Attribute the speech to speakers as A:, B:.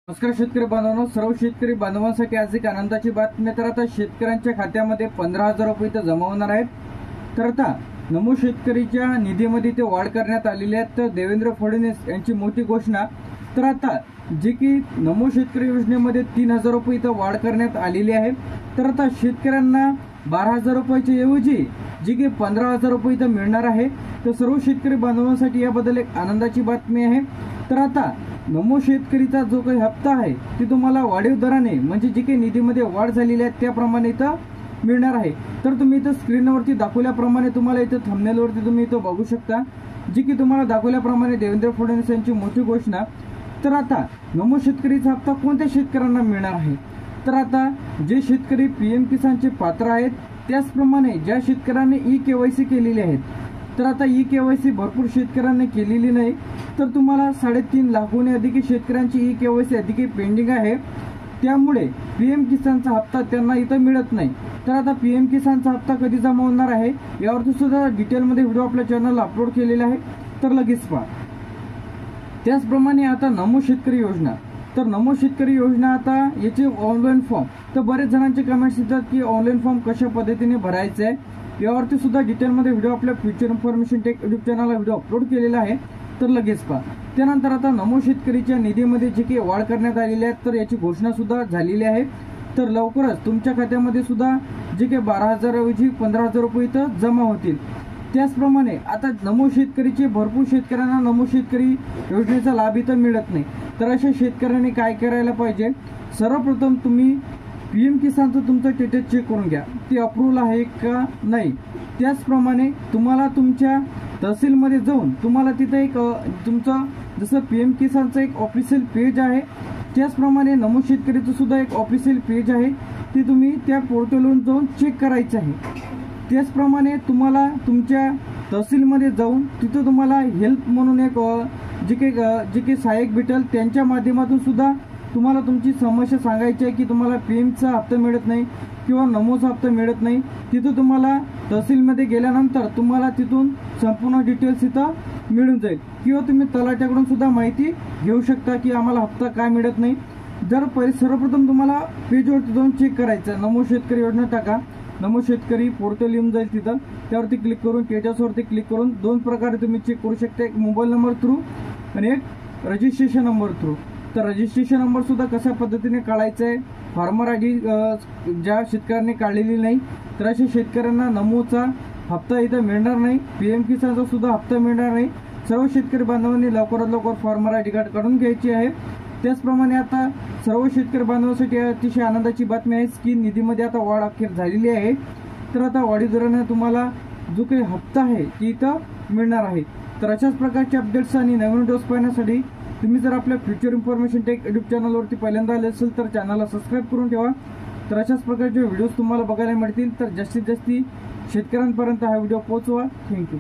A: नमस्कार शेतकरी बांधवांनो, सर्व शेतकरी बांधवांसाठी आज एक आनंदाची बातमी. तर आता शेतकऱ्यांच्या खात्यामध्ये 15,000 रुपये इथं जमा होणार आहेत. तर आता नमो शेतकरीच्या निधीमध्ये ते वाढ करण्यात आलेली आहे. तर देवेंद्र फडणवीस यांची मोठी घोषणा. तर आता जे की नमो शेतकरी योजनेमध्ये 3,000 रुपये इथं वाढ करण्यात आलेली आहे. तर आता शेतकऱ्यांना 12,000 रुपयाच्या ऐवजी जी की 15,000 रुपये इथं मिळणार आहे. तर सर्व शेतकरी बांधवांसाठी याबद्दल एक आनंदाची बातमी आहे. तर आता नमो शेतकरीचा जो काही हप्ता आहे ती तुम्हाला वाढीव दराने म्हणजे जी काही निधीमध्ये वाढ झालेली आहे त्याप्रमाणे इथं मिळणार आहे. तर तुम्ही इथं स्क्रीनवरती दाखवल्याप्रमाणे तुम्हाला इथं थंबनेलवरती तुम्ही इथं बघू शकता, जी की तुम्हाला दाखवल्याप्रमाणे देवेंद्र फडणवीस यांची मोठी घोषणा. तर आता नमो शेतकरीचा हप्ता कोणत्या शेतकऱ्यांना मिळणार आहे? तर आता जे शेतकरी पीएम किसानचे पात्र आहेत त्याचप्रमाणे ज्या शेतकऱ्यांनी ई-केवायसी केलेली आहेत. तर आता ई-केवायसी भरपूर शेतकऱ्यांनी केलेली नाही. तर तुम्हाला 3.5 लाखाहून अधिक शेतकऱ्यांची ई-केवायसी अधिक पेंडिंग आहे. त्यामुळे पीएम किसानचा हप्ता त्यांना इथं मिळत नाही. तर आता पीएम किसानचा हप्ता कधी जमा होणार आहे यावरती सुद्धा डिटेलमध्ये व्हिडिओ आपल्या चॅनलला अपलोड केलेला आहे. तर लगेच पहा. त्याचप्रमाणे आता नमो शेतकरी योजना. तर नमो शेतकरी योजना आता याचे ऑनलाईन फॉर्म. तर बरेच जणांचे कमेंट्स येतात की ऑनलाईन फॉर्म कशा पद्धतीने भरायचे आहे यावरती सुद्धा डिटेलमध्ये व्हिडिओ आपल्या फ्युचर इन्फॉर्मेशन टेक यूट्यूब चॅनलला व्हिडिओ अपलोड केलेला आहे. तर लगेच पहा. त्यानंतर आता नमो शेतकरीच्या निधीमध्ये जी काही वाढ करण्यात आलेली आहे तर याची घोषणा सुद्धा झालेली आहे. तर लवकरच तुमच्या खात्यामध्ये सुद्धा जे काही 12,000 ऐवजी 15,000 रुपये इथं जमा होतील. त्याचप्रमाणे आता नमो शेतकरीचे भरपूर शेतकऱ्यांना नमो शेतकरी योजनेचा लाभ इथं मिळत नाही. तर अशा शेतकऱ्यांनी काय करायला पाहिजे? सर्वप्रथम तुम्ही पीएम किसानचं तुमचं स्टेटस चेक करून घ्या, ते अप्रूव्हल आहे का नाही. त्याचप्रमाणे तुम्हाला तुमच्या तहसीलमध्ये जाऊन तुम्हाला तिथं एक तुमचं जसं पीएम किसानचं एक ऑफिशियल पेज आहे त्याचप्रमाणे नमो शेतकरीचं सुद्धा एक ऑफिशियल पेज आहे, ते तुम्ही त्या पोर्टलवरून जाऊन चेक करायचं आहे. त्याचप्रमाणे तुम्हाला तुमच्या तहसीलमध्ये जाऊन तिथं तुम्हाला हेल्प म्हणून एक जे काही सहाय्यक भेटेल त्यांच्या माध्यमातून सुद्धा तुम्हाला तुमची समस्या सांगायची आहे की तुम्हाला पीएमचा हप्ता मिळत नाही किंवा नमोचा हप्ता मिळत नाही. तिथं तुम्हाला तहसीलमध्ये गेल्यानंतर तुम्हाला तिथून संपूर्ण डिटेल्स इथं मिळून जाईल किंवा तुम्ही तलाट्याकडून सुद्धा माहिती घेऊ शकता की आम्हाला हप्ता काय मिळत नाही. जर सर्वप्रथम तुम्हाला पेजवरती जाऊन चेक करायचं, नमो शेतकरी योजना टाका, नमो शेतकरी पोर्टल येऊन जाईल तिथं, त्यावरती क्लिक करून स्टेटसवरती क्लिक करून दोन प्रकारे तुम्ही चेक करू शकता, एक मोबाईल नंबर थ्रू आणि एक रजिस्ट्रेशन नंबर थ्रू. तर रजिस्ट्रेशन नंबर सुद्धा कशा पद्धतीने काढायचा आहे, फार्मर आयडी ज्या शेतकऱ्यांनी काढलेली नाही तर अशा शेतकऱ्यांना नमोचा हप्ता इथं मिळणार नाही, पीएम किसानचा सुद्धा हप्ता मिळणार नाही. सर्व शेतकरी बांधवांनी लवकरात लवकर फार्मर आयडी कार्ड काढून घ्यायची आहे. त्याचप्रमाणे आता सर्व शेतकरी बांधवांसाठी अतिशय आनंदाची बातमी आहे की निधीमध्ये आता वाढ अखेर झालेली आहे. तर आता वाढी दराने तुम्हाला जो काही हप्ता आहे ती इथं मिळणार आहे. तर अशाच प्रकारचे अपडेट्स आणि नवीन व्हिडिओज पाहण्यासाठी तुम्ही जर आपल्या फ्युचर इन्फॉर्मेशन टेक यूट्यूब चॅनलवरती पहिल्यांदा आले असेल तर चॅनलला सबस्क्राईब करून ठेवा. तर अशाच प्रकारचे व्हिडिओज तुम्हाला बघायला मिळतील. तर जास्तीत जास्त शेतकऱ्यांपर्यंत हा व्हिडिओ पोहोचवा. थँक्यू.